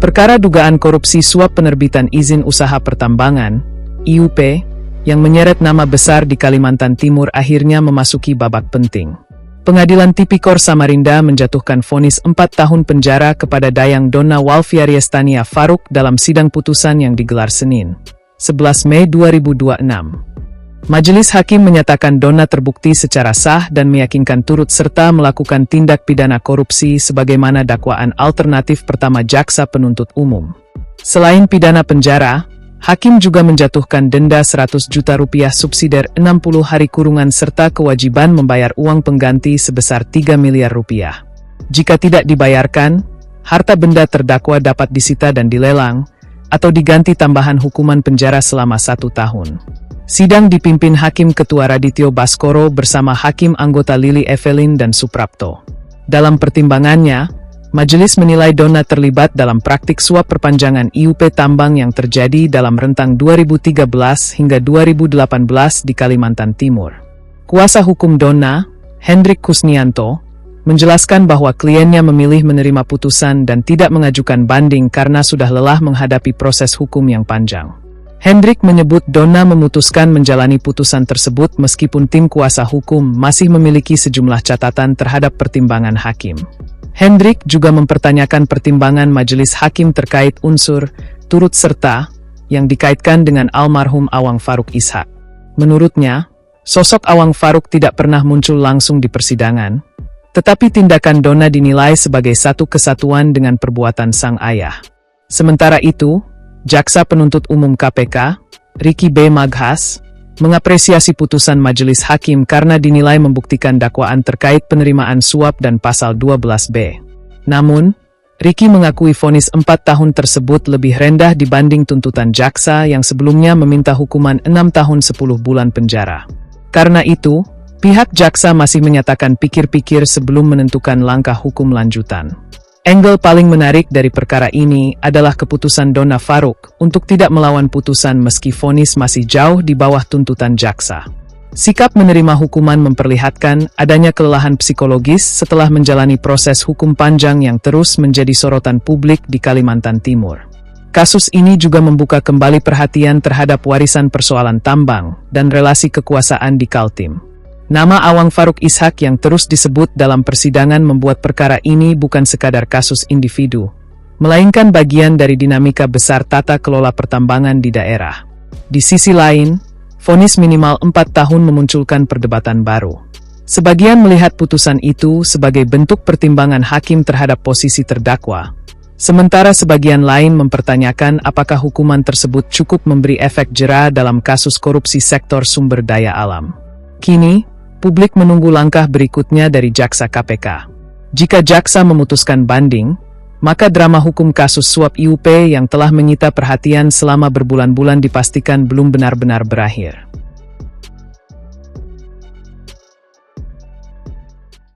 Perkara dugaan korupsi suap penerbitan izin usaha pertambangan, IUP, yang menyeret nama besar di Kalimantan Timur akhirnya memasuki babak penting. Pengadilan Tipikor Samarinda menjatuhkan vonis 4 tahun penjara kepada Dayang Donna Walfiariestania Faruk dalam sidang putusan yang digelar Senin, 11 Mei 2026. Majelis Hakim menyatakan Donna terbukti secara sah dan meyakinkan turut serta melakukan tindak pidana korupsi sebagaimana dakwaan alternatif pertama jaksa penuntut umum. Selain pidana penjara, Hakim juga menjatuhkan denda 100 juta rupiah subsidiar 60 hari kurungan serta kewajiban membayar uang pengganti sebesar 3 miliar rupiah. Jika tidak dibayarkan, harta benda terdakwa dapat disita dan dilelang, atau diganti tambahan hukuman penjara selama 1 tahun. Sidang dipimpin Hakim Ketua Radityo Baskoro bersama Hakim anggota Lili Evelyn dan Suprapto. Dalam pertimbangannya, Majelis menilai Donna terlibat dalam praktik suap perpanjangan IUP tambang yang terjadi dalam rentang 2013 hingga 2018 di Kalimantan Timur. Kuasa hukum Donna, Hendrik Kusnianto, menjelaskan bahwa kliennya memilih menerima putusan dan tidak mengajukan banding karena sudah lelah menghadapi proses hukum yang panjang. Hendrik menyebut Donna memutuskan menjalani putusan tersebut meskipun tim kuasa hukum masih memiliki sejumlah catatan terhadap pertimbangan hakim. Hendrik juga mempertanyakan pertimbangan majelis hakim terkait unsur turut serta yang dikaitkan dengan almarhum Awang Faruk Ishak. Menurutnya, sosok Awang Faruk tidak pernah muncul langsung di persidangan, tetapi tindakan Donna dinilai sebagai satu kesatuan dengan perbuatan sang ayah. Sementara itu, Jaksa Penuntut Umum KPK, Ricky B. Maghas, mengapresiasi putusan majelis hakim karena dinilai membuktikan dakwaan terkait penerimaan suap dan pasal 12B. Namun, Ricky mengakui vonis 4 tahun tersebut lebih rendah dibanding tuntutan jaksa yang sebelumnya meminta hukuman 6 tahun 10 bulan penjara. Karena itu, pihak jaksa masih menyatakan pikir-pikir sebelum menentukan langkah hukum lanjutan. Angle paling menarik dari perkara ini adalah keputusan Donna Faruk untuk tidak melawan putusan meski vonis masih jauh di bawah tuntutan jaksa. Sikap menerima hukuman memperlihatkan adanya kelelahan psikologis setelah menjalani proses hukum panjang yang terus menjadi sorotan publik di Kalimantan Timur. Kasus ini juga membuka kembali perhatian terhadap warisan persoalan tambang dan relasi kekuasaan di Kaltim. Nama Awang Faruk Ishak yang terus disebut dalam persidangan membuat perkara ini bukan sekadar kasus individu, melainkan bagian dari dinamika besar tata kelola pertambangan di daerah. Di sisi lain, vonis minimal 4 tahun memunculkan perdebatan baru. Sebagian melihat putusan itu sebagai bentuk pertimbangan hakim terhadap posisi terdakwa, sementara sebagian lain mempertanyakan apakah hukuman tersebut cukup memberi efek jera dalam kasus korupsi sektor sumber daya alam. Kini, publik menunggu langkah berikutnya dari jaksa KPK. Jika jaksa memutuskan banding, maka drama hukum kasus suap IUP yang telah menyita perhatian selama berbulan-bulan dipastikan belum benar-benar berakhir.